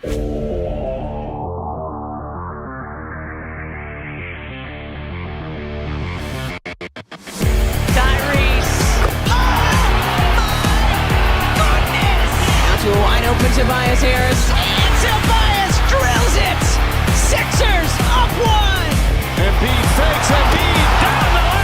To a wide open Tobias Harris, and Tobias drills it! Sixers up one! Embiid fakes, Embiid down the lane!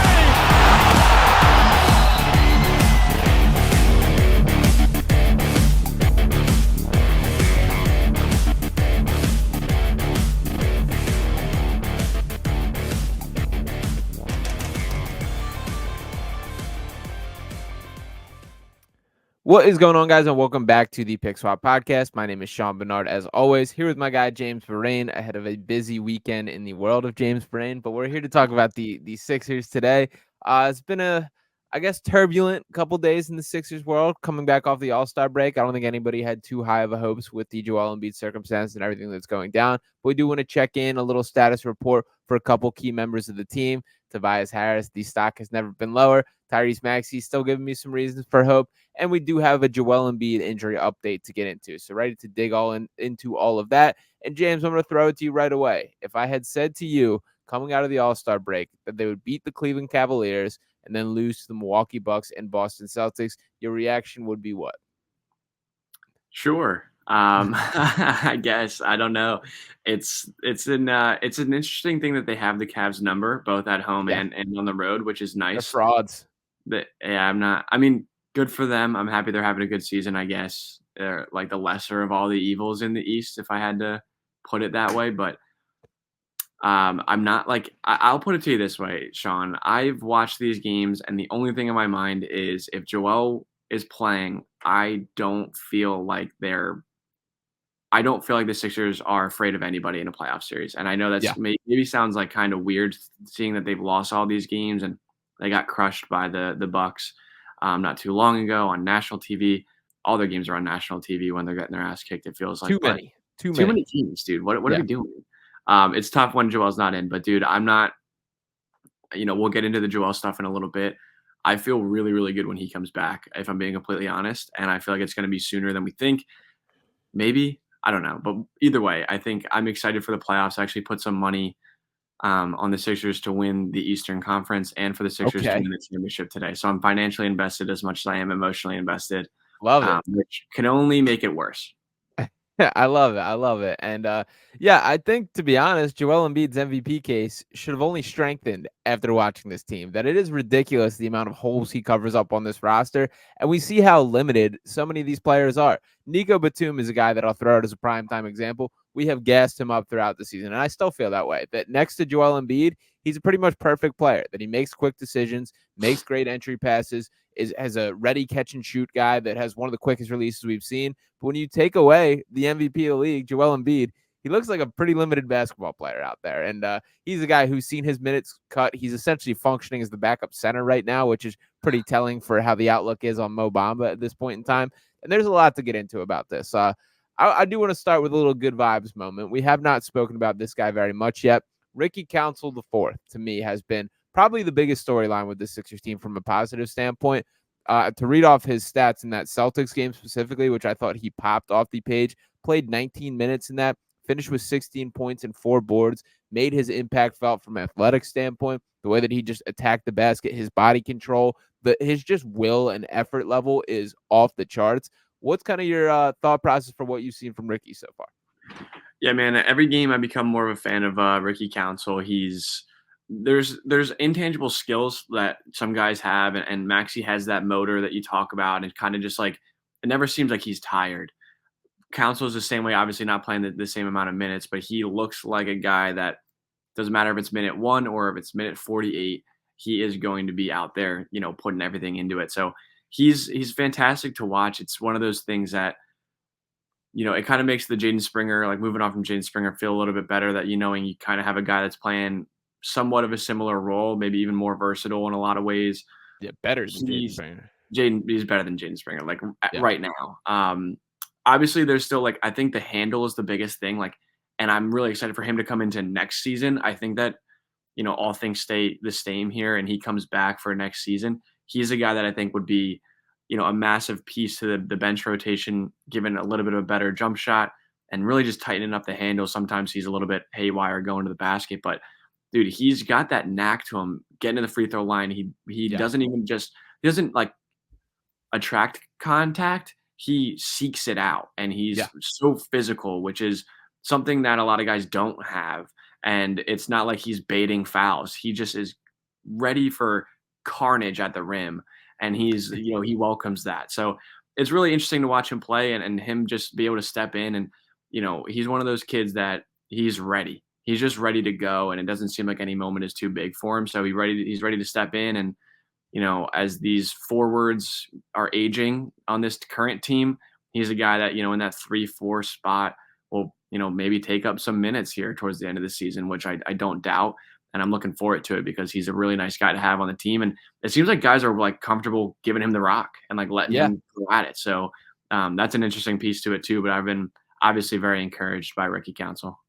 What is going on, guys, and welcome back to the Pick Swap Podcast. My name is Sean Barnard, as always, here with my guy James Birrane ahead of a busy weekend in the world of James Birrane. But we're here to talk about the Sixers today. It's been a, turbulent couple days in the Sixers world coming back off the All-Star break. I don't think anybody had too high of a hopes with the Joel Embiid circumstance and everything that's going down. But we do want to check in a little status report for a couple key members of the team. Tobias Harris, the stock has never been lower. Tyrese Maxey still giving me some reasons for hope. And we do have a Joel Embiid injury update to get into. So ready to dig into all of that. And James, I'm going to throw it to you right away. If I had said to you coming out of the All-Star break that they would beat the Cleveland Cavaliers and then lose to the Milwaukee Bucks and Boston Celtics, your reaction would be what? Sure. I guess. I don't know. It's an interesting thing that they have the Cavs number both at home and on the road, which is nice. They're frauds. Good for them. I'm happy they're having a good season, I guess. They're like the lesser of all the evils in the East, if I had to put it that way. But I'm not like I'll put it to you this way, Sean. I've watched these games, and the only thing in my mind is if Joel is playing, I don't feel like the Sixers are afraid of anybody in a playoff series. And I know that's maybe sounds like kind of weird, seeing that they've lost all these games and they got crushed by the Bucks not too long ago on national TV. All their games are on national TV when they're getting their ass kicked. It feels like too many teams, dude. What are we doing? It's tough when Joel's not in, but dude, I'm not. We'll get into the Joel stuff in a little bit. I feel really, really good when he comes back, if I'm being completely honest, and I feel like it's going to be sooner than we think. Maybe, I don't know, but either way, I think I'm excited for the playoffs. I actually put some money on the Sixers to win the Eastern Conference and for the Sixers to win the championship today. So I'm financially invested as much as I am emotionally invested. Love it. Which can only make it worse. I love it. And I think, to be honest, Joel Embiid's MVP case should have only strengthened after watching this team. That it is ridiculous the amount of holes he covers up on this roster. And we see how limited so many of these players are. Nico Batum is a guy that I'll throw out as a primetime example. We have gassed him up throughout the season, and I still feel that way. That next to Joel Embiid, he's a pretty much perfect player. That he makes quick decisions, makes great entry passes, has a ready catch and shoot guy that has one of the quickest releases we've seen. But when you take away the MVP of the league, Joel Embiid, he looks like a pretty limited basketball player out there. And he's a guy who's seen his minutes cut. He's essentially functioning as the backup center right now, which is pretty telling for how the outlook is on Mo Bamba at this point in time. And there's a lot to get into about this. I do want to start with a little good vibes moment. We have not spoken about this guy very much yet. Ricky Council IV, to me, has been probably the biggest storyline with the Sixers team from a positive standpoint. To read off his stats in that Celtics game specifically, which I thought he popped off the page, played 19 minutes in that, finished with 16 points and 4 boards, made his impact felt from an athletic standpoint, the way that he just attacked the basket, his body control, his just will and effort level is off the charts. What's kind of your thought process for what you've seen from Ricky so far? Yeah, man, every game I become more of a fan of Ricky Council. There's intangible skills that some guys have, and Maxey has that motor that you talk about, and kind of just like it never seems like he's tired. Council is the same way, obviously not playing the same amount of minutes, but he looks like a guy that doesn't matter if it's minute 1 or if it's minute 48, he is going to be out there, putting everything into it. So he's fantastic to watch. It's one of those things that, it kind of makes the Jaden Springer, like moving on from Jaden Springer, feel a little bit better that, knowing you kind of have a guy that's playing somewhat of a similar role, maybe even more versatile in a lot of ways. Yeah, better than Jaden Springer. He's better than Jaden Springer, right now. Obviously, there's still, I think the handle is the biggest thing, and I'm really excited for him to come into next season. I think that, all things stay the same here and he comes back for next season. He's a guy that I think would be, a massive piece to the bench rotation, given a little bit of a better jump shot, and really just tightening up the handle. Sometimes he's a little bit haywire going to the basket, but dude, he's got that knack to him getting to the free throw line. He doesn't even just he doesn't like attract contact. He seeks it out, and he's so physical, which is something that a lot of guys don't have. And it's not like he's baiting fouls. He just is ready for carnage at the rim, and he's he welcomes that. So it's really interesting to watch him play, and him just be able to step in, and he's one of those kids that he's ready. He's just ready to go, and it doesn't seem like any moment is too big for him. So he's ready to step in, and as these forwards are aging on this current team, he's a guy that in that 3-4 spot will maybe take up some minutes here towards the end of the season, which I don't doubt. And I'm looking forward to it because he's a really nice guy to have on the team. And it seems like guys are like comfortable giving him the rock and like letting him go at it. So that's an interesting piece to it too. But I've been obviously very encouraged by Ricky Council.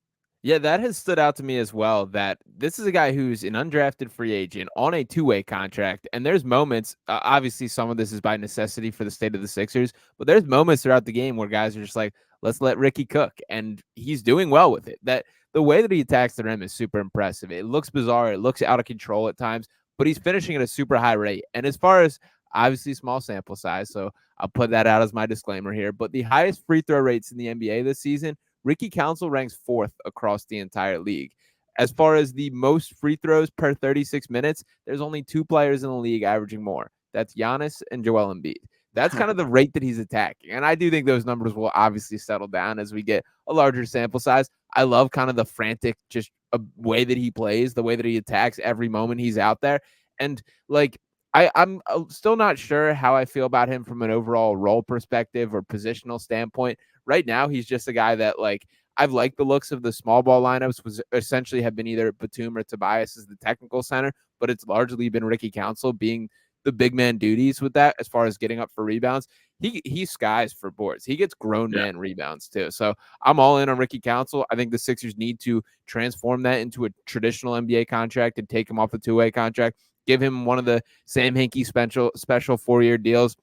Yeah, that has stood out to me as well, that this is a guy who's an undrafted free agent on a two-way contract. And there's moments, obviously some of this is by necessity for the state of the Sixers, but there's moments throughout the game where guys are just like, let's let Ricky cook. And he's doing well with it. That the way that he attacks the rim is super impressive. It looks bizarre. It looks out of control at times, but he's finishing at a super high rate. And as far as obviously small sample size, so I'll put that out as my disclaimer here, but the highest free throw rates in the NBA this season, Ricky Council ranks 4th across the entire league. As far as the most free throws per 36 minutes, there's only 2 players in the league averaging more. That's Giannis and Joel Embiid. That's kind of the rate that he's attacking. And I do think those numbers will obviously settle down as we get a larger sample size. I love kind of the frantic just way that he plays, the way that he attacks every moment he's out there. And like, I'm still not sure how I feel about him from an overall role perspective or positional standpoint. Right now, he's just a guy that, like, I've liked the looks of the small ball lineups, was essentially have been either Batum or Tobias as the technical center, but it's largely been Ricky Council being the big man duties with that as far as getting up for rebounds. He skies for boards. He gets grown man rebounds too. So I'm all in on Ricky Council. I think the Sixers need to transform that into a traditional NBA contract and take him off the two-way contract. Give him one of the Sam Hinkie special 4-year deals.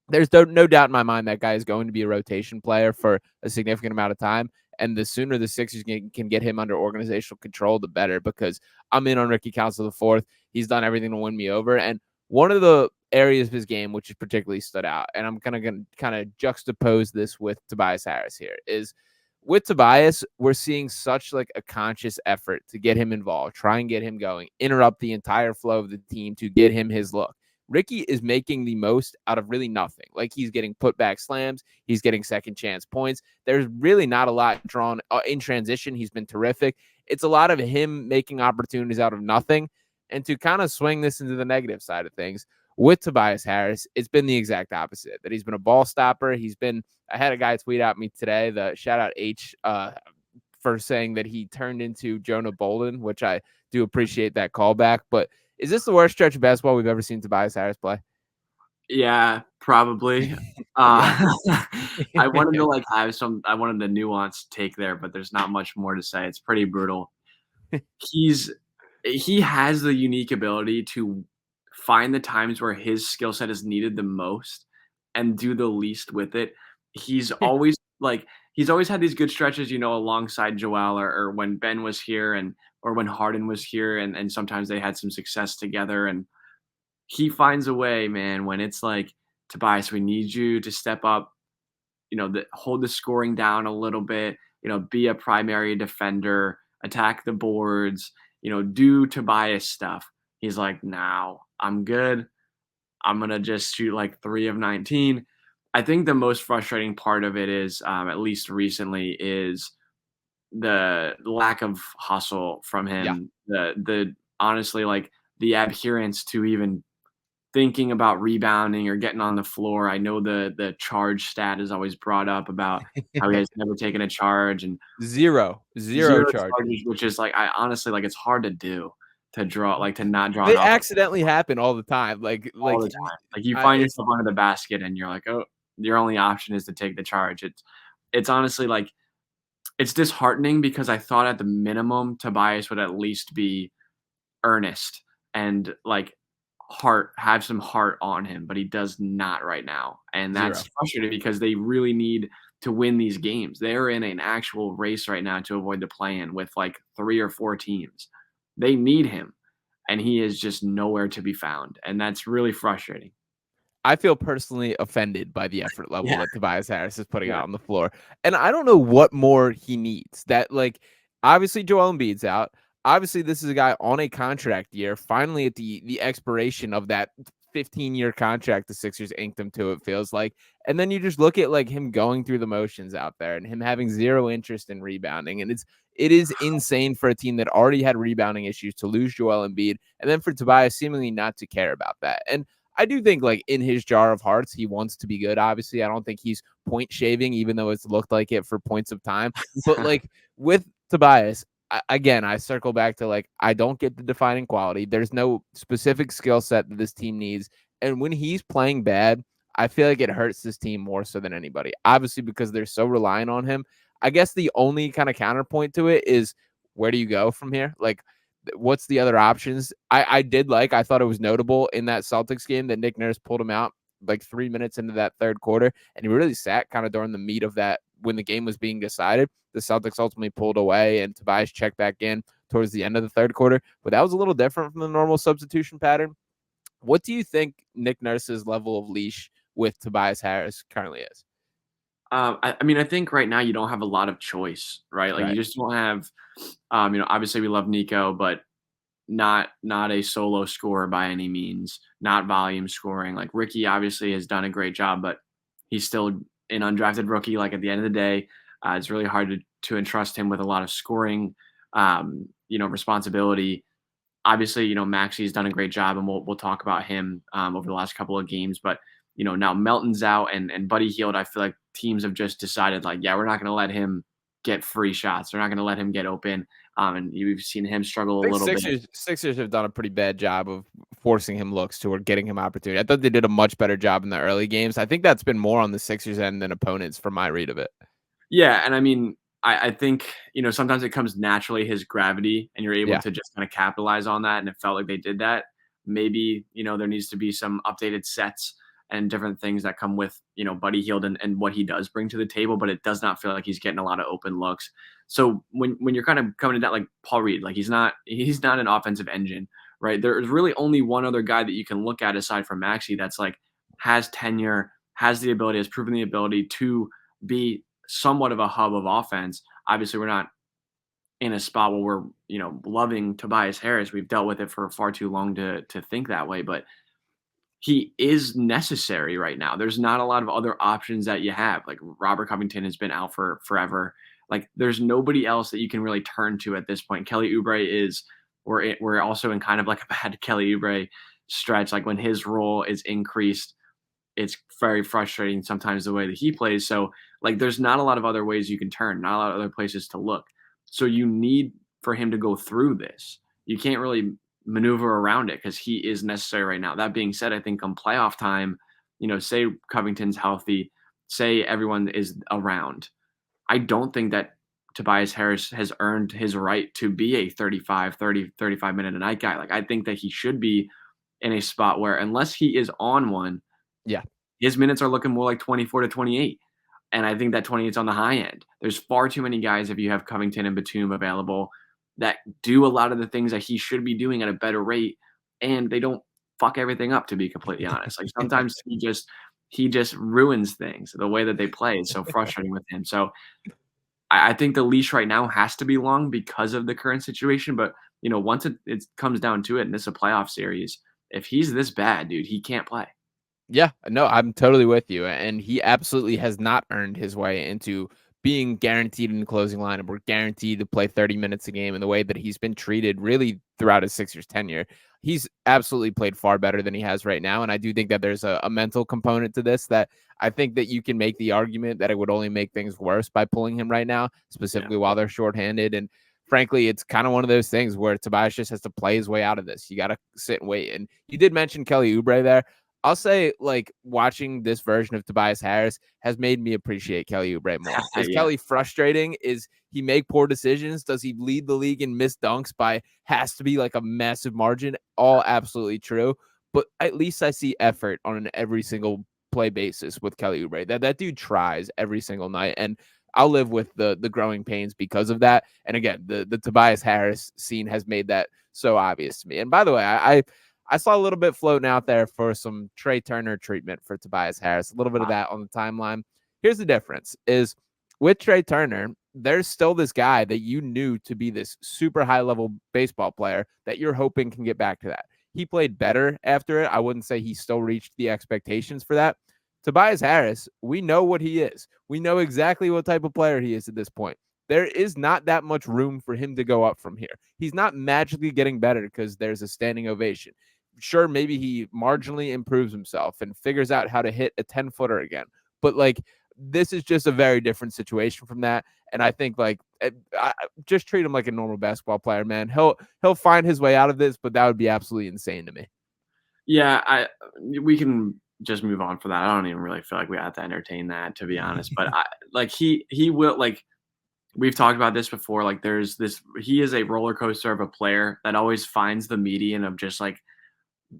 There's no doubt in my mind that guy is going to be a rotation player for a significant amount of time. And the sooner the Sixers can get him under organizational control, the better, because I'm in on Ricky Council IV. He's done everything to win me over. And one of the areas of his game which has particularly stood out, and I'm going to kind of juxtapose this with Tobias Harris here, is with Tobias, we're seeing such like a conscious effort to get him involved, try and get him going, interrupt the entire flow of the team to get him his look. Ricky is making the most out of really nothing. Like, he's getting putback slams. He's getting second chance points. There's really not a lot drawn in transition. He's been terrific. It's a lot of him making opportunities out of nothing. And to kind of swing this into the negative side of things, with Tobias Harris, it's been the exact opposite, that he's been a ball stopper. I had a guy tweet at me today, the shout out H, for saying that he turned into Jonah Bolden, which I do appreciate that callback. But is this the worst stretch of basketball we've ever seen Tobias Harris play? Yeah, probably. I wanted to I wanted the nuanced take there, but there's not much more to say. It's pretty brutal. He has the unique ability to find the times where his skill set is needed the most and do the least with it. He's always had these good stretches, alongside Joel or when Ben was here or when Harden was here, and sometimes they had some success together. And he finds a way, man, when it's like, Tobias, we need you to step up, hold the scoring down a little bit, be a primary defender, attack the boards, do Tobias stuff. He's like, no, I'm good. I'm going to just shoot like 3 of 19. I think the most frustrating part of it is, at least recently, is the lack of hustle from him. The honestly, like, the adherence to even thinking about rebounding or getting on the floor. I know the charge stat is always brought up about how he has never taken a charge, and zero charges, which is like, I honestly, like, it's hard to do, to not draw. They accidentally happen all the time. All the time. Like, you find yourself under the basket and you're like, oh, your only option is to take the charge. It's honestly, like, it's disheartening, because I thought at the minimum Tobias would at least be earnest and like have some heart on him, but he does not right now. And that's frustrating, because they really need to win these games. They're in an actual race right now to avoid the play-in with like 3 or 4 teams. They need him, and he is just nowhere to be found, and that's really frustrating. I feel personally offended by the effort level Yeah. that Tobias Harris is putting Yeah. out on the floor. And I don't know what more he needs. That, like, obviously Joel Embiid's out. Obviously, this is a guy on a contract year, finally at the expiration of that 15-year contract the Sixers inked him to, it feels like. And then you just look at like him going through the motions out there and him having zero interest in rebounding. And it is insane for a team that already had rebounding issues to lose Joel Embiid, and then for Tobias seemingly not to care about that. And I do think, like, in his jar of hearts, he wants to be good. Obviously, I don't think he's point shaving, even though it's looked like it for points of time. But like with Tobias, again, I circle back to, like, I don't get the defining quality. There's no specific skill set that this team needs. And when he's playing bad, I feel like it hurts this team more so than anybody. Obviously, because they're so reliant on him. I guess the only kind of counterpoint to it is, where do you go from here? Like, what's the other options? I thought it was notable in that Celtics game that Nick Nurse pulled him out like 3 minutes into that third quarter, and he really sat kind of during the meat of that when the game was being decided. The Celtics ultimately pulled away, and Tobias checked back in towards the end of the third quarter, but that was a little different from the normal substitution pattern. What do you think Nick Nurse's level of leash with Tobias Harris currently is? I mean, I think right now you don't have a lot of choice, right? Like you just don't have, obviously we love Nico, but not a solo scorer by any means, not volume scoring. Like Ricky obviously has done a great job, but he's still an undrafted rookie. Like at the end of the day, it's really hard to entrust him with a lot of scoring, responsibility. Obviously, Maxey's done a great job, and we'll talk about him over the last couple of games. But now Melton's out and Buddy Hield. I feel like teams have just decided, like, yeah, we're not going to let him get free shots. They're not going to let him get open. And you've seen him struggle a little bit. Sixers have done a pretty bad job of forcing him looks to or getting him opportunity. I thought they did a much better job in the early games. I think that's been more on the Sixers end than opponents from my read of it. Yeah, and I mean, I think, sometimes it comes naturally, his gravity, and you're able to just kind of capitalize on that, and it felt like they did that. Maybe, there needs to be some updated sets and different things that come with, Buddy Hield and what he does bring to the table, but it does not feel like he's getting a lot of open looks. So when you're kind of coming to that, like Paul Reed, like he's not an offensive engine, right? There's really only one other guy that you can look at aside from Maxey that's like has tenure, has proven the ability to be somewhat of a hub of offense. Obviously, we're not in a spot where we're, loving Tobias Harris. We've dealt with it for far too long to think that way, but he is necessary right now. There's not a lot of other options that you have. Like Robert Covington has been out for forever. Like there's nobody else that you can really turn to at this point. Kelly Oubre we're also in kind of like a bad Kelly Oubre stretch. Like when his role is increased, it's very frustrating sometimes the way that he plays. So like there's not a lot of other ways you can turn, not a lot of other places to look. So you need for him to go through this. You can't really maneuver around it because he is necessary right now. That being said, I think come playoff time, say Covington's healthy, say everyone is around, I don't think that Tobias Harris has earned his right to be a 35 minute a night guy. Like I think that he should be in a spot where, unless he is on one, his minutes are looking more like 24 to 28. And I think that 28 is on the high end. There's far too many guys, if you have Covington and Batum available, that do a lot of the things that he should be doing at a better rate, and they don't fuck everything up, to be completely honest. Like sometimes he just ruins things. The way that they play is so frustrating with him. So I think the leash right now has to be long because of the current situation. But once it comes down to it, and this is a playoff series, if he's this bad, dude, he can't play. Yeah, no, I'm totally with you. And he absolutely has not earned his way into being guaranteed in the closing lineup or guaranteed to play 30 minutes a game in the way that he's been treated really throughout his Sixers tenure. He's absolutely played far better than he has right now. And I do think that there's a mental component to this that I think that you can make the argument that it would only make things worse by pulling him right now, specifically while they're shorthanded. And frankly, it's kind of one of those things where Tobias just has to play his way out of this. You got to sit and wait. And you did mention Kelly Oubre there. I'll say, like, watching this version of Tobias Harris has made me appreciate Kelly Oubre more. Is Kelly frustrating? Is he make poor decisions? Does he lead the league in missed dunks by has to be like a massive margin? All absolutely true. But at least I see effort on an every single play basis with Kelly Oubre. That dude tries every single night, and I'll live with the growing pains because of that. And again, the Tobias Harris scene has made that so obvious to me. And by the way, I saw a little bit floating out there for some Trey Turner treatment for Tobias Harris, a little bit of that on the timeline. Here's the difference is with Trey Turner, there's still this guy that you knew to be this super high level baseball player that you're hoping can get back to that. He played better after it. I wouldn't say he still reached the expectations for that. Tobias Harris, we know what he is. We know exactly what type of player he is at this point. There is not that much room for him to go up from here. He's not magically getting better because there's a standing ovation. Sure, maybe he marginally improves himself and figures out how to hit a 10-footer again. But like, this is just a very different situation from that. And I think I just treat him like a normal basketball player, man. He'll find his way out of this, but that would be absolutely insane to me. Yeah, we can just move on for that. I don't even really feel like we have to entertain that, to be honest. But he will, like, we've talked about this before. Like, there's this, he is a roller coaster of a player that always finds the median of just like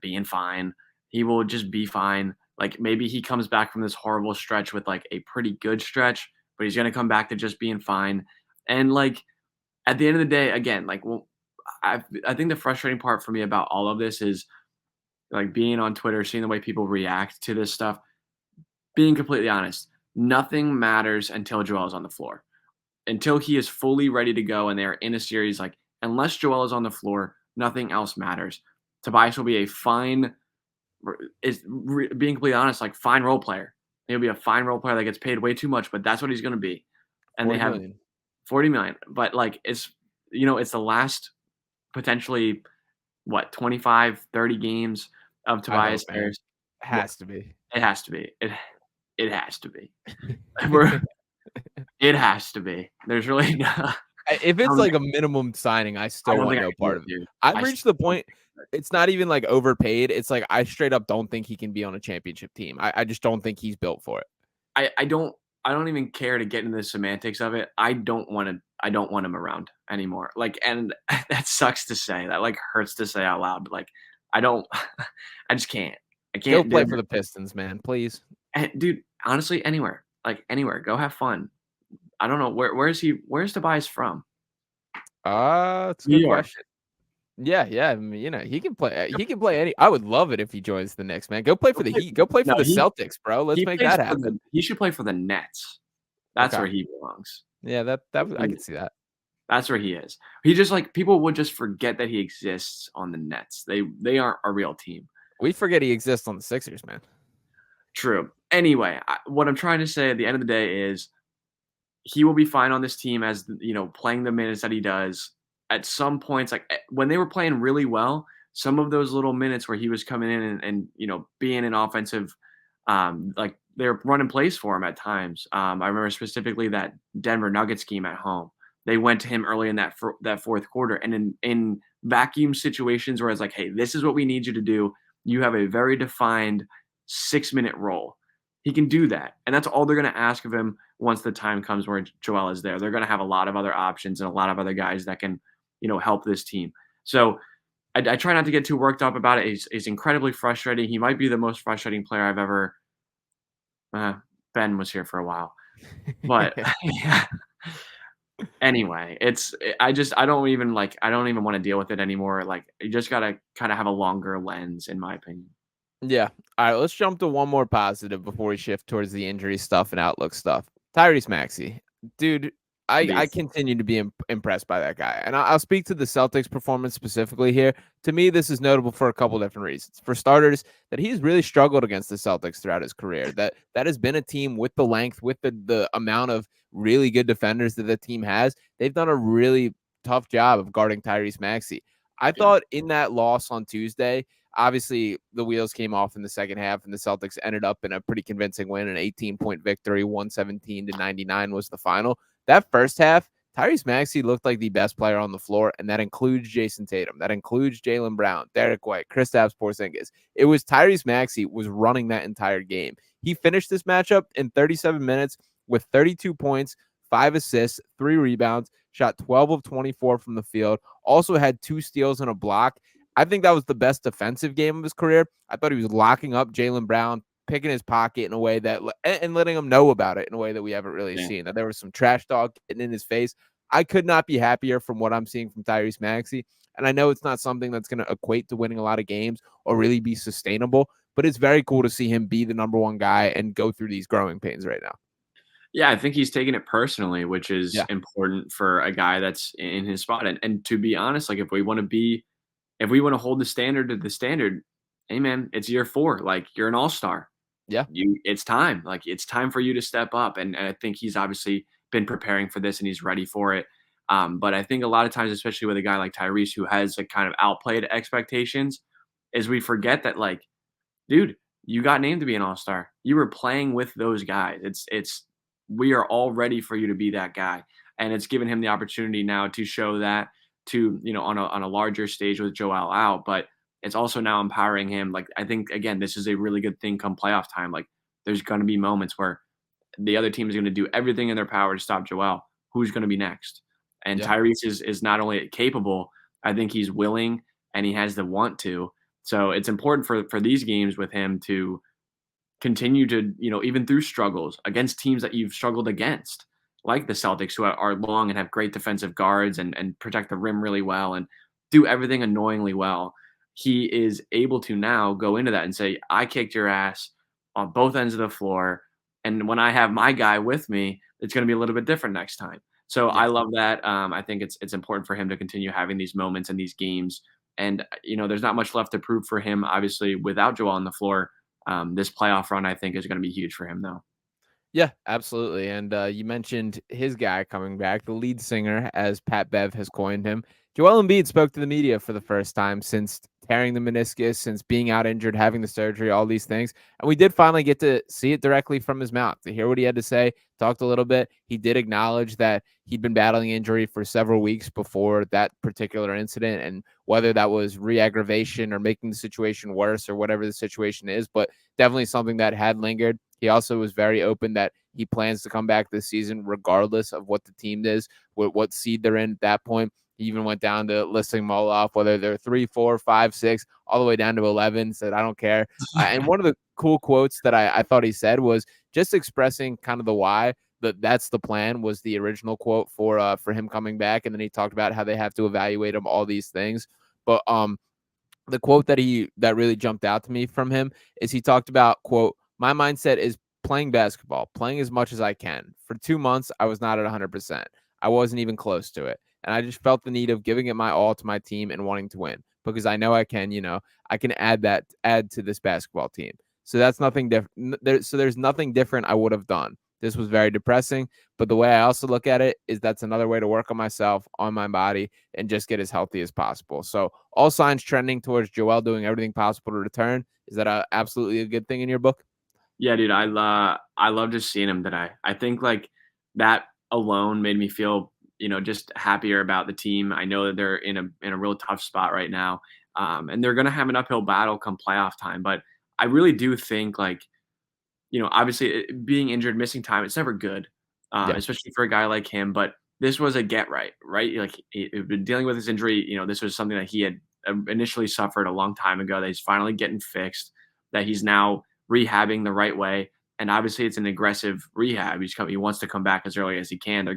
being fine. He will just be fine. Like, maybe he comes back from this horrible stretch with like a pretty good stretch, but he's going to come back to just being fine. And like, at the end of the day, again, like, well, I think the frustrating part for me about all of this is like being on Twitter, seeing the way people react to this stuff. Being completely honest, nothing matters until Joel's on the floor. Until he is fully ready to go and they're in a series, like, unless Joel is on the floor, nothing else matters. Tobias will be a fine, being completely honest, like, fine role player. He'll be a fine role player that gets paid way too much, but that's what he's going to be. And they have $40 million. But like, it's the last potentially 25, 30 games of Tobias Harris. It has to be. It has to be. It has to be. It has to be. There's really if it's like a minimum signing, I still want no part of it. I've reached the point. It's not even like overpaid. It's like I straight up don't think he can be on a championship team. I just don't think he's built for it. I don't even care to get into the semantics of it. I don't want him around anymore. Like, and that sucks to say. That like hurts to say out loud. But like, I just can't. I can't go play for the Pistons, man, please. And, dude, honestly, anywhere. Like, anywhere. Go have fun. I don't know where's Tobias from? It's a good question. Yeah. I mean, he can play. He can play any. I would love it if he joins the Knicks, man. Go play for the Heat. Go play for the Celtics, bro. Let's make that happen. He should play for the Nets. That's where he belongs. Yeah, that I can see that. That's where he is. He just like people would just forget that he exists on the Nets. They aren't a real team. We forget he exists on the Sixers, man. True. Anyway, what I'm trying to say at the end of the day is he will be fine on this team as, playing the minutes that he does. At some points, like when they were playing really well, some of those little minutes where he was coming in and being an offensive, like they're running plays for him at times. I remember specifically that Denver Nuggets game at home. They went to him early in that fourth quarter, and in vacuum situations where it's like, hey, this is what we need you to do. You have a very defined 6-minute role. He can do that, and that's all they're going to ask of him once the time comes where Joel is there. They're going to have a lot of other options and a lot of other guys that can, help this team. So I try not to get too worked up about it. It's incredibly frustrating. He might be the most frustrating player I've ever. Ben was here for a while, but yeah. Anyway, I don't even want to deal with it anymore. Like, you just gotta kind of have a longer lens, in my opinion. Yeah. All right, let's jump to one more positive before we shift towards the injury stuff and outlook stuff. Tyrese Maxey, dude. I continue to be impressed by that guy. And I'll speak to the Celtics performance specifically here. To me, this is notable for a couple different reasons. For starters, that he's really struggled against the Celtics throughout his career. That has been a team with the length, with the amount of really good defenders that the team has. They've done a really tough job of guarding Tyrese Maxey. I thought in that loss on Tuesday, obviously the wheels came off in the second half and the Celtics ended up in a pretty convincing win, an 18-point victory, 117-99 was the final. That first half, Tyrese Maxey looked like the best player on the floor, and that includes Jason Tatum. That includes Jaylen Brown, Derek White, Kristaps Porzingis. It was Tyrese Maxey was running that entire game. He finished this matchup in 37 minutes with 32 points, 5 assists, 3 rebounds, shot 12 of 24 from the field, also had 2 steals and a block. I think that was the best defensive game of his career. I thought he was locking up Jaylen Brown picking his pocket in a way that and letting him know about it in a way that we haven't really seen. That there was some trash talk getting in his face. I could not be happier from what I'm seeing from Tyrese Maxey. And I know it's not something that's going to equate to winning a lot of games or really be sustainable, but it's very cool to see him be the number one guy and go through these growing pains right now. Yeah, I think he's taking it personally, which is important for a guy that's in his spot. And to be honest, like if we want to hold the standard to the standard, hey man, it's year 4. Like you're an all-star. Yeah. It's time. Like it's time for you to step up. And I think he's obviously been preparing for this and he's ready for it. But I think a lot of times, especially with a guy like Tyrese who has a kind of outplayed expectations, is we forget that like, dude, you got named to be an all-star. You were playing with those guys. We are all ready for you to be that guy. And it's given him the opportunity now to show that to, on a larger stage with Joel out, but it's also now empowering him. Like, I think, again, this is a really good thing come playoff time. Like, there's going to be moments where the other team is going to do everything in their power to stop Joel. Who's going to be next? And Tyrese is not only capable, I think he's willing and he has the want to. So it's important for these games with him to continue to, even through struggles against teams that you've struggled against, like the Celtics, who are long and have great defensive guards and protect the rim really well and do everything annoyingly well. He is able to now go into that and say, I kicked your ass on both ends of the floor. And when I have my guy with me, it's going to be a little bit different next time. So I love that. I think it's important for him to continue having these moments and these games. And, there's not much left to prove for him, obviously, without Joel on the floor. This playoff run, I think, is going to be huge for him, though. Yeah, absolutely. And you mentioned his guy coming back, the lead singer, as Pat Bev has coined him. Joel Embiid spoke to the media for the first time since tearing the meniscus, since being out injured, having the surgery, all these things. And we did finally get to see it directly from his mouth, to hear what he had to say, talked a little bit. He did acknowledge that he'd been battling injury for several weeks before that particular incident, and whether that was re-aggravation or making the situation worse or whatever the situation is, but definitely something that had lingered. He also was very open that he plans to come back this season regardless of what the team is, what seed they're in at that point. He even went down to listing them all off, whether they're 3, 4, 5, 6, all the way down to 11, said, I don't care. And one of the cool quotes that I thought he said was just expressing kind of the why, that's the plan, was the original quote for him coming back. And then he talked about how they have to evaluate him, all these things. But the quote that really jumped out to me from him is he talked about, quote, my mindset is playing basketball, playing as much as I can. For 2 months, I was not at 100%. I wasn't even close to it. And I just felt the need of giving it my all to my team and wanting to win because I know I can, I can add to this basketball team. So that's nothing different. So there's nothing different I would have done. This was very depressing, but the way I also look at it is that's another way to work on myself, on my body, and just get as healthy as possible. So all signs trending towards Joel doing everything possible to return. Is that absolutely a good thing in your book? Yeah, dude, I love just seeing him today. I think like that alone made me feel, just happier about the team. I know that they're in a real tough spot right now, and they're going to have an uphill battle come playoff time. But I really do think like, obviously being injured, missing time, it's never good, especially for a guy like him. But this was a get right? Like he'd been dealing with his injury. This was something that he had initially suffered a long time ago that he's finally getting fixed, that he's now rehabbing the right way. And obviously it's an aggressive rehab. He wants to come back as early as he can.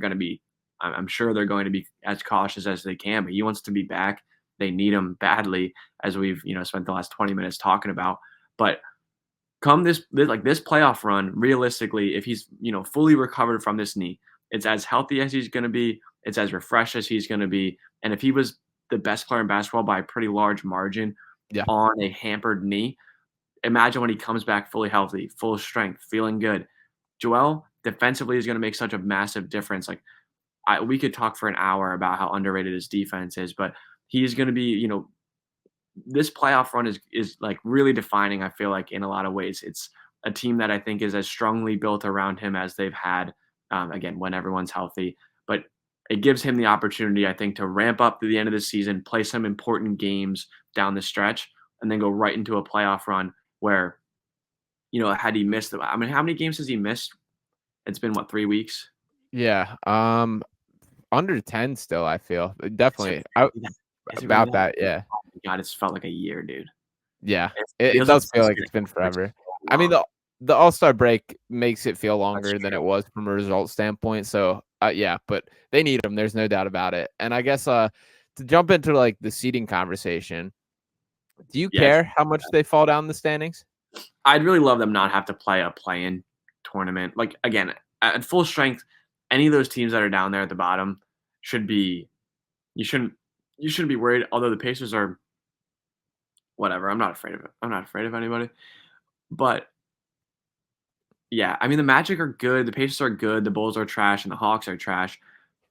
I'm sure they're going to be as cautious as they can, but he wants to be back. They need him badly, as we've, spent the last 20 minutes talking about. But come this playoff run, realistically, if he's, fully recovered from this knee, it's as healthy as he's going to be. It's as refreshed as he's going to be. And if he was the best player in basketball by a pretty large margin on a hampered knee, imagine when he comes back fully healthy, full of strength, feeling good. Joel defensively is going to make such a massive difference. Like we could talk for an hour about how underrated his defense is, but he's going to be, this playoff run is like really defining. I feel like in a lot of ways, it's a team that I think is as strongly built around him as they've had, again, when everyone's healthy. But it gives him the opportunity, I think, to ramp up to the end of the season, play some important games down the stretch, and then go right into a playoff run where, had he missed how many games has he missed? It's been 3 weeks? Yeah. Under 10 still, I feel. Definitely. About that, yeah. Oh my God, it's felt like a year, dude. Yeah. It does feel like it's been forever. I mean, the All-Star break makes it feel longer than it was from a result standpoint. So yeah, but they need them. There's no doubt about it. And I guess to jump into like the seeding conversation, do you care how much they fall down the standings? I'd really love them not have to play a play-in tournament. Like again, at full strength, any of those teams that are down there at the bottom should be. You shouldn't be worried. Although the Pacers are, whatever. I'm not afraid of it. I'm not afraid of anybody. But yeah, I mean the Magic are good. The Pacers are good. The Bulls are trash, and the Hawks are trash.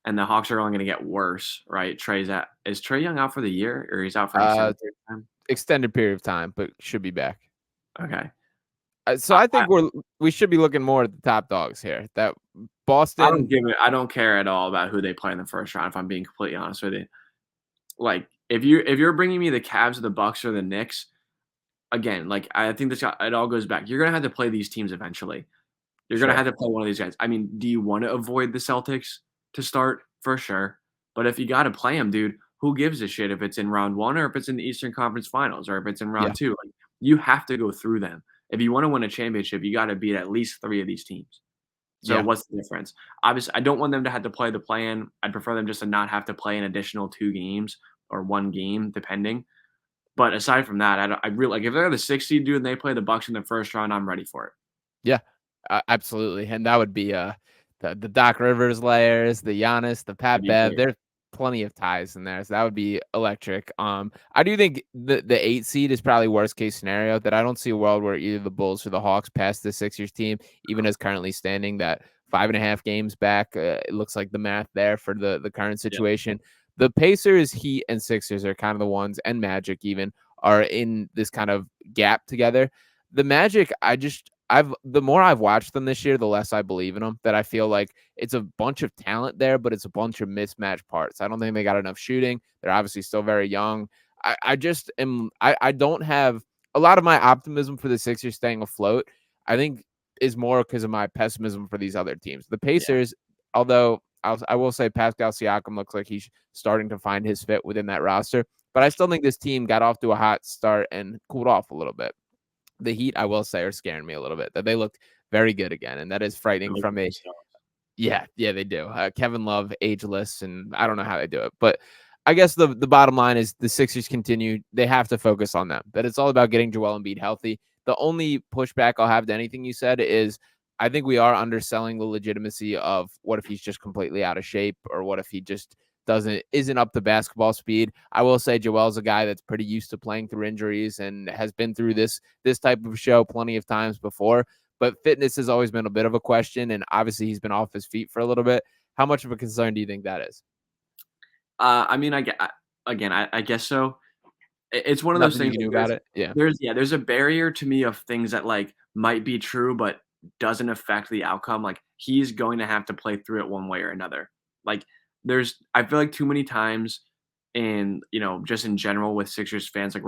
And the Hawks are only going to get worse, right? Is Trae Young out for the year, or he's out for an extended period of time? Extended period of time, but should be back. Okay. So I think we should be looking more at the top dogs here. That Boston. I don't care at all about who they play in the first round. If I'm being completely honest with you, like if you're bringing me the Cavs or the Bucks or the Knicks, again, like I think it all goes back. You're gonna have to play these teams eventually. You're gonna have to play one of these guys. I mean, do you want to avoid the Celtics to start? For sure. But if you got to play them, dude, who gives a shit if it's in round 1 or if it's in the Eastern Conference Finals or if it's in round 2? Like, you have to go through them. If you want to win a championship, you got to beat at least 3 of these teams. So what's the difference? Obviously, I don't want them to have to play the play-in. I'd prefer them just to not have to play an additional 2 games or 1 game, depending. But aside from that, I really like if they're the 6th seed, dude, and they play the Bucks in the first round, I'm ready for it. Yeah, absolutely. And that would be the Doc Rivers layers, the Giannis, the Pat Bev. There's plenty of ties in there, so that would be electric. I do think the 8 seed is probably worst case scenario. That I don't see a world where either the Bulls or the Hawks pass the Sixers team, even as currently standing. That 5.5 games back, it looks like the math there for the current situation. Yeah. The Pacers, Heat, and Sixers are kind of the ones, and Magic even are in this kind of gap together. The Magic, the more I've watched them this year, the less I believe in them. That I feel like it's a bunch of talent there, but it's a bunch of mismatched parts. I don't think they got enough shooting. They're obviously still very young. I don't have a lot of my optimism for the Sixers staying afloat. I think is more because of my pessimism for these other teams. The Pacers, although I will say Pascal Siakam looks like he's starting to find his fit within that roster, but I still think this team got off to a hot start and cooled off a little bit. The Heat, I will say, are scaring me a little bit. That they look very good again, and that is frightening from a. Yeah, they do. Kevin Love, ageless, and I don't know how they do it, but I guess the bottom line is the Sixers continue. They have to focus on them. That it's all about getting Joel Embiid healthy. The only pushback I'll have to anything you said is I think we are underselling the legitimacy of what if he's just completely out of shape, or what if he just isn't up to basketball speed. I will say Joel's a guy that's pretty used to playing through injuries and has been through this type of show plenty of times before, but fitness has always been a bit of a question, and obviously he's been off his feet for a little bit. How much of a concern do you think that is? I mean, I guess so. It's one of those things you knew about it. Yeah. There's a barrier to me of things that like might be true, but doesn't affect the outcome. Like he's going to have to play through it one way or another. Like I feel like too many times in, just in general with Sixers fans, like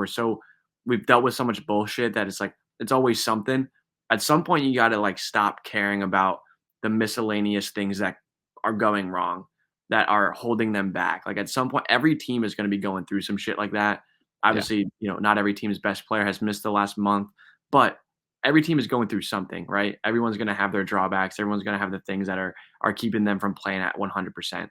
we've dealt with so much bullshit that it's like, it's always something. At some point you got to like stop caring about the miscellaneous things that are going wrong, that are holding them back. Like at some point, every team is going to be going through some shit like that. Obviously, not every team's best player has missed the last month, but every team is going through something, right? Everyone's going to have their drawbacks. Everyone's going to have the things that are keeping them from playing at 100%.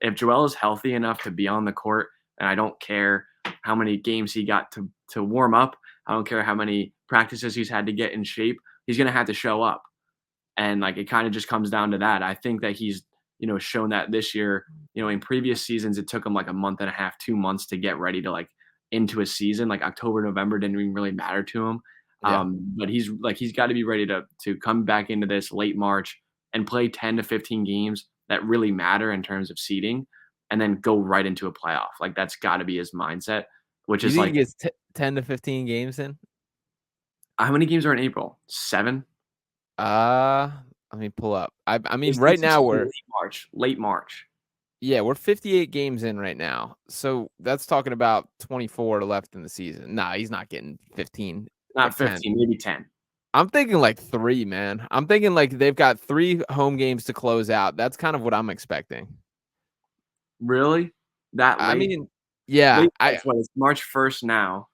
If Joel is healthy enough to be on the court, and I don't care how many games he got to warm up, I don't care how many practices he's had to get in shape, he's going to have to show up. And like, it kind of just comes down to that. I think that he's, shown that this year. In previous seasons, it took him like a month and a half, 2 months to get ready to like into a season. Like October, November didn't even really matter to him. But he's got to be ready to come back into this late March and play 10 to 15 games that really matter in terms of seeding, and then go right into a playoff. Like that's got to be his mindset, which is like he gets 10 to 15 games in. How many games are in April? 7. Let me pull up. I mean, right now we're late March. Yeah, we're 58 games in right now. So that's talking about 24 left in the season. Nah, he's not getting 15. Not 15, maybe 10. I'm thinking like 3, man. I'm thinking like they've got 3 home games to close out. That's kind of what I'm expecting. Really? That late? I mean, yeah. It's March 1st now.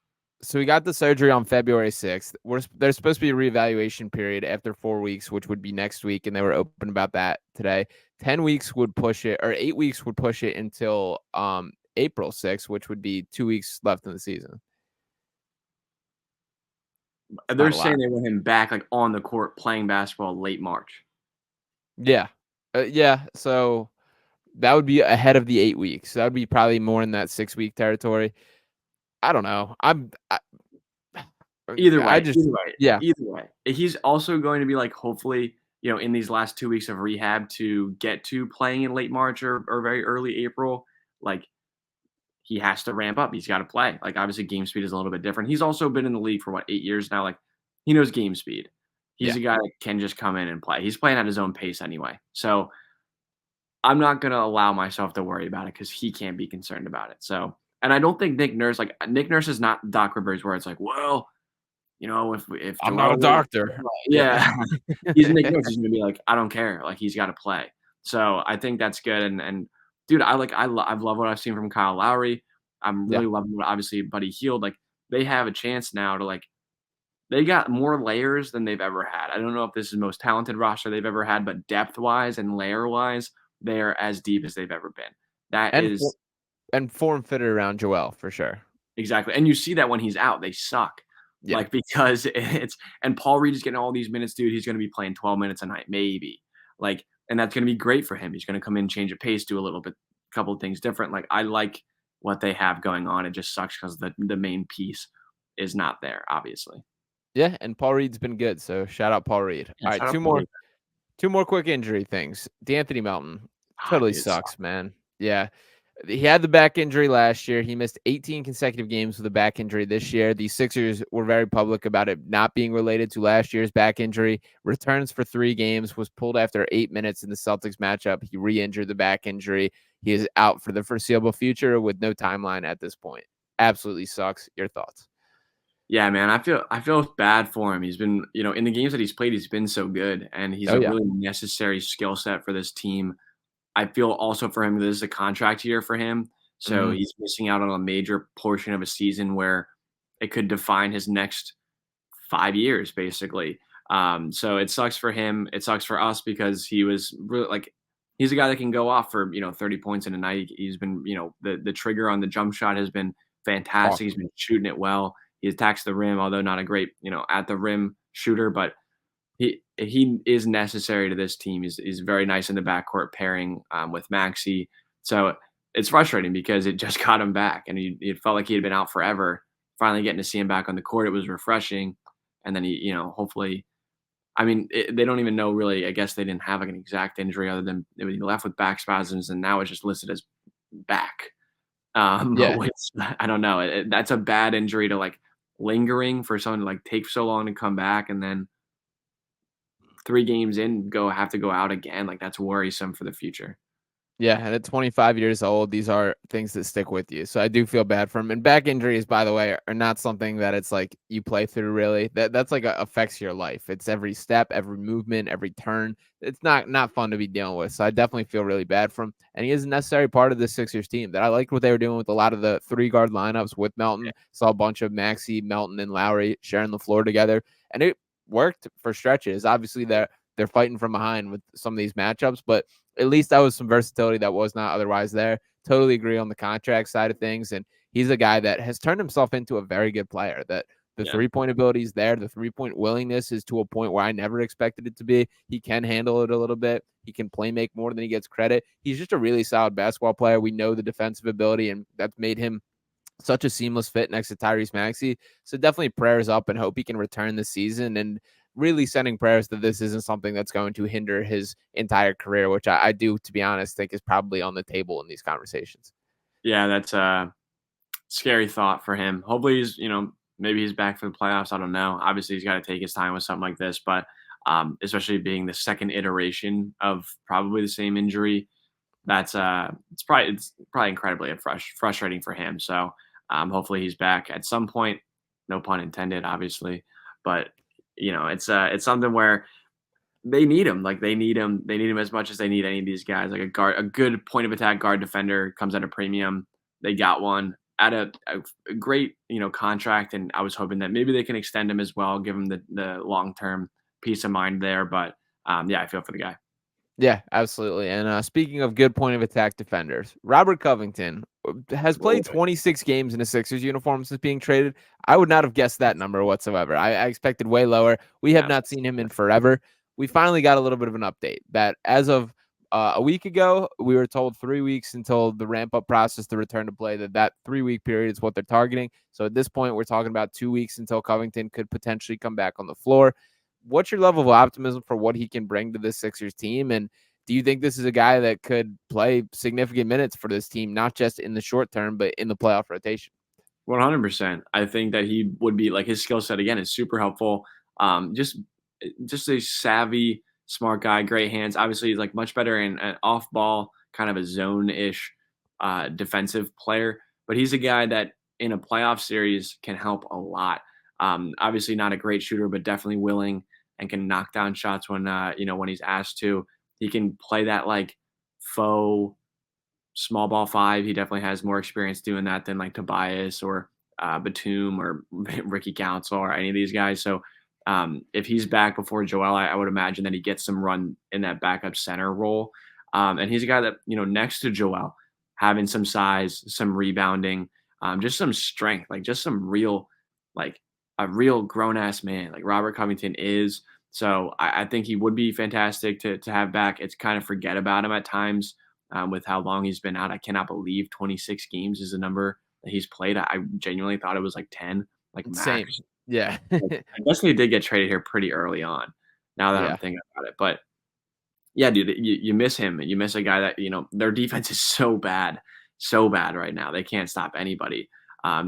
So we got the surgery on February 6th. There's supposed to be a reevaluation period after 4 weeks, which would be next week, and they were open about that today. 10 weeks would push it, or 8 weeks would push it until April 6th, which would be 2 weeks left in the season. They're saying they want him back, like, on the court playing basketball late March. Yeah. Yeah, so that would be ahead of the 8 weeks. That would be probably more in that 6-week territory. I don't know. Either way, yeah. either way. He's also going to be, like, hopefully, in these last 2 weeks of rehab to get to playing in late March or very early April, like, he has to ramp up. He's gotta play. Like, obviously, game speed is a little bit different. He's also been in the league for, 8 years now? Like, he knows game speed. He's a guy that can just come in and play. He's playing at his own pace anyway. So, I'm not gonna allow myself to worry about it because he can't be concerned about it. So and I don't think Nick Nurse is not Doc Rivers where it's like, "Well, if I'm not a doctor." Yeah. He's Nick Nurse. He's gonna be like, "I don't care." Like, he's gotta play. So, I think that's good, and dude, I've loved what I've seen from Kyle Lowry. I'm really loving what obviously Buddy Hield, like, they have a chance now to, like, they got more layers than they've ever had. I don't know if this is the most talented roster they've ever had, but depth-wise and layer-wise, they're as deep as they've ever been. And form fitted around Joel for sure. Exactly, and you see that when he's out, they suck. Yeah. Like, because and Paul Reed is getting all these minutes, dude. He's gonna be playing 12 minutes a night, maybe. Like, and that's gonna be great for him. He's gonna come in, change a pace, do a couple of things different. Like, I like what they have going on. It just sucks because the main piece is not there, obviously. Yeah, and Paul Reed's been good, so shout out Paul Reed. Yeah, all right, two more quick injury things. D'Anthony Melton totally sucks, man. Yeah. He had the back injury last year. He missed 18 consecutive games with a back injury this year. The Sixers were very public about it not being related to last year's back injury. Returns for 3 games, was pulled after 8 minutes in the Celtics matchup. He re-injured the back injury. He is out for the foreseeable future with no timeline at this point. Absolutely sucks. Your thoughts? Yeah, man, I feel bad for him. He's been, in the games that he's played, he's been so good, and he's a really necessary skill set for this team. I feel also for him, this is a contract year for him, so he's missing out on a major portion of a season where it could define his next 5 years, basically. So it sucks for him. It sucks for us because he was really he's a guy that can go off for 30 points in a night. He's been the trigger on the jump shot has been fantastic. Awesome. He's been shooting it well. He attacks the rim, although not a great at the rim shooter, but he is necessary to this team. He's very nice in the backcourt pairing with Maxey. So it's frustrating because it just got him back, and it felt like he had been out forever. Finally getting to see him back on the court, it was refreshing. And then he, hopefully, I mean, they don't even know really. I guess they didn't have an exact injury other than he left with back spasms, and now it's just listed as back. Which, I don't know. That's a bad injury to lingering for someone to take so long to come back, and then 3 games in, have to go out again. That's worrisome for the future. Yeah, and at 25 years old, these are things that stick with you. So I do feel bad for him. And back injuries, by the way, are not something that it's you play through really. That's affects your life. It's every step, every movement, every turn. It's not fun to be dealing with. So I definitely feel really bad for him. And he is a necessary part of the Sixers team. That I liked what they were doing with a lot of the 3-guard lineups with Melton. Saw a bunch of Maxey, Melton, and Lowry sharing the floor together. And it worked for stretches. Obviously, they're fighting from behind with some of these matchups, but at least that was some versatility that was not otherwise there. Totally agree on the contract side of things. And he's a guy that has turned himself into a very good player, that the 3-point ability is there. The 3-point willingness is to a point where I never expected it to be. He can handle it a little bit. He can play make more than he gets credit. He's just a really solid basketball player. We know the defensive ability, and that's made him such a seamless fit next to Tyrese Maxey. So definitely prayers up and hope he can return this season, and really sending prayers that this isn't something that's going to hinder his entire career, which I do, to be honest, think is probably on the table in these conversations. Yeah, that's a scary thought for him. Hopefully he's, maybe he's back for the playoffs. I don't know. Obviously he's got to take his time with something like this, but especially being the second iteration of probably the same injury, that's it's probably incredibly frustrating for him. So hopefully he's back at some point. No pun intended, obviously, but it's something where they need him. They need him as much as they need any of these guys. A good point of attack guard defender comes at a premium. They got one. at a great, contract, and I was hoping that maybe they can extend him as well, give him the long-term peace of mind there. But yeah, I feel for the guy. Yeah, absolutely. And speaking of good point of attack defenders, Robert Covington has played 26 games in a Sixers uniform since being traded. I would not have guessed that number whatsoever. I expected way lower. We have not seen him in forever. We finally got a little bit of an update that as of a week ago, we were told 3 weeks until the ramp-up process to return to play, that 3-week period is what they're targeting. So at this point, we're talking about 2 weeks until Covington could potentially come back on the floor. What's your level of optimism for what he can bring to this Sixers team? And do you think this is a guy that could play significant minutes for this team, not just in the short term, but in the playoff rotation? 100%. I think that he would be like his skill set again is super helpful. Just a savvy, smart guy, great hands. Obviously, he's like much better in an off ball, kind of a zone-ish defensive player. But he's a guy that in a playoff series can help a lot. Obviously, not a great shooter, but definitely willing and can knock down shots when when he's asked to. He can play that like faux small ball five. He definitely has more experience doing that than like Tobias or Batum or Ricky Council or any of these guys. So if he's back before Joel, I would imagine that he gets some run in that backup center role. And he's a guy that, next to Joel, having some size, some rebounding, just some strength, like just some real, like a real grown ass man, like Robert Covington is. So I think he would be fantastic to have back. It's kind of forget about him at times with how long he's been out. I cannot believe 26 games is the number that he's played. I genuinely thought it was like 10, like max. Same. Yeah. I guess he did get traded here pretty early on, now that I'm thinking about it. But yeah, dude, you miss him. You miss a guy that, their defense is so bad right now. They can't stop anybody.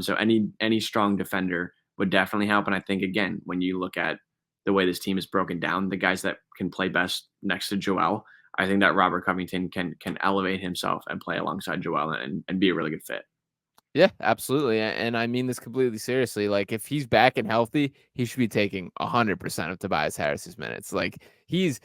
So any strong defender would definitely help. And I think, again, when you look at the way this team is broken down, the guys that can play best next to Joel, I think that Robert Covington can elevate himself and play alongside Joel and be a really good fit. Yeah, absolutely. And I mean this completely seriously. Like, if he's back and healthy, he should be taking 100% of Tobias Harris's minutes. Like, he's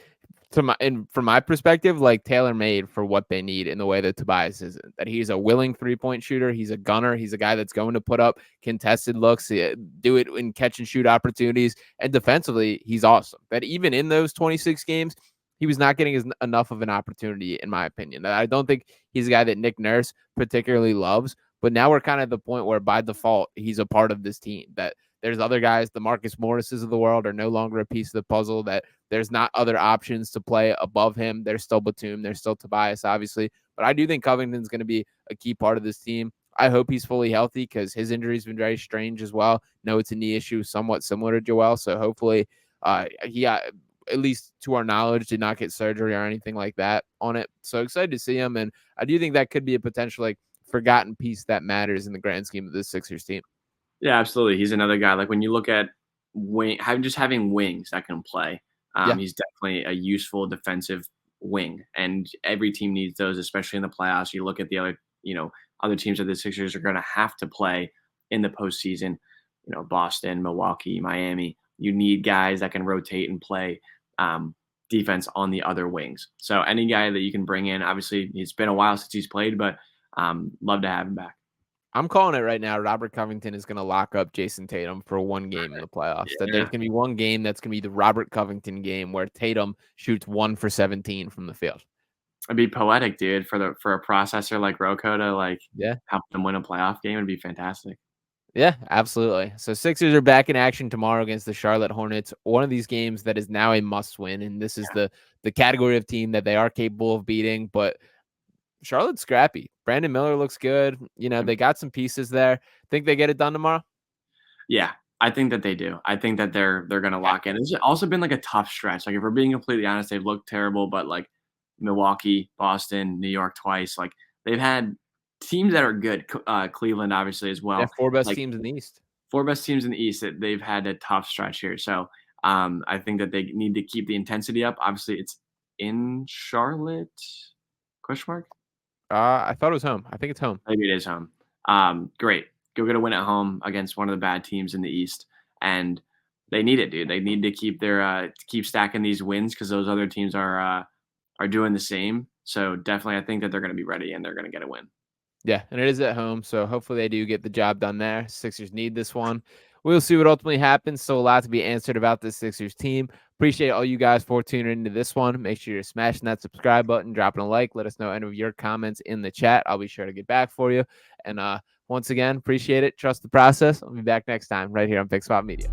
from my perspective, like tailor-made for what they need in the way that Tobias isn't. That he's a willing three-point shooter. He's a gunner. He's a guy that's going to put up contested looks, do it in catch and shoot opportunities. And defensively, he's awesome. That even in those 26 games, he was not getting enough of an opportunity, in my opinion. I don't think he's a guy that Nick Nurse particularly loves. But now we're kind of at the point where by default, he's a part of this team. That there's other guys, the Marcus Morrises of the world are no longer a piece of the puzzle, that there's not other options to play above him. There's still Batum. There's still Tobias, obviously. But I do think Covington's going to be a key part of this team. I hope he's fully healthy because his injury's been very strange as well. No, it's a knee issue, somewhat similar to Joel. So hopefully he, at least to our knowledge, did not get surgery or anything like that on it. So excited to see him. And I do think that could be a potential forgotten piece that matters in the grand scheme of this Sixers team. Yeah, absolutely. He's another guy. Like when you look at having wings that can play, he's definitely a useful defensive wing, and every team needs those, especially in the playoffs. You look at the other teams that the Sixers are going to have to play in the postseason. Boston, Milwaukee, Miami. You need guys that can rotate and play defense on the other wings. So any guy that you can bring in, obviously, it's been a while since he's played, but love to have him back. I'm calling it right now. Robert Covington is going to lock up Jason Tatum for one game in the playoffs. Yeah. That there's going to be one game that's going to be the Robert Covington game where Tatum shoots 1 for 17 from the field. It'd be poetic, dude, for a processor like Rocco to help them win a playoff game. It'd be fantastic. Yeah, absolutely. So Sixers are back in action tomorrow against the Charlotte Hornets. One of these games that is now a must win, and this is the category of team that they are capable of beating, but Charlotte's scrappy. Brandon Miller looks good. They got some pieces there. Think they get it done tomorrow? Yeah, I think that they do. I think that they're going to lock in. It's also been a tough stretch. If we're being completely honest, they've looked terrible, but Milwaukee, Boston, New York twice, they've had teams that are good. Cleveland, obviously, as well. Yeah, 4 best teams in the East. 4 best teams in the East. That they've had a tough stretch here. So I think that they need to keep the intensity up. Obviously, it's in Charlotte? Question mark? I thought it was home. I think it's home. Maybe it is home. Great. Go get a win at home against one of the bad teams in the East. And they need it, dude. They need to keep stacking these wins because those other teams are doing the same. So definitely I think that they're going to be ready and they're going to get a win. Yeah, and it is at home, so hopefully they do get the job done there. Sixers need this one. We'll see what ultimately happens. Still a lot to be answered about this Sixers team. Appreciate all you guys for tuning into this one. Make sure you're smashing that subscribe button, dropping a like. Let us know any of your comments in the chat. I'll be sure to get back for you. And once again, appreciate it. Trust the process. I'll be back next time right here on Big Spot Media.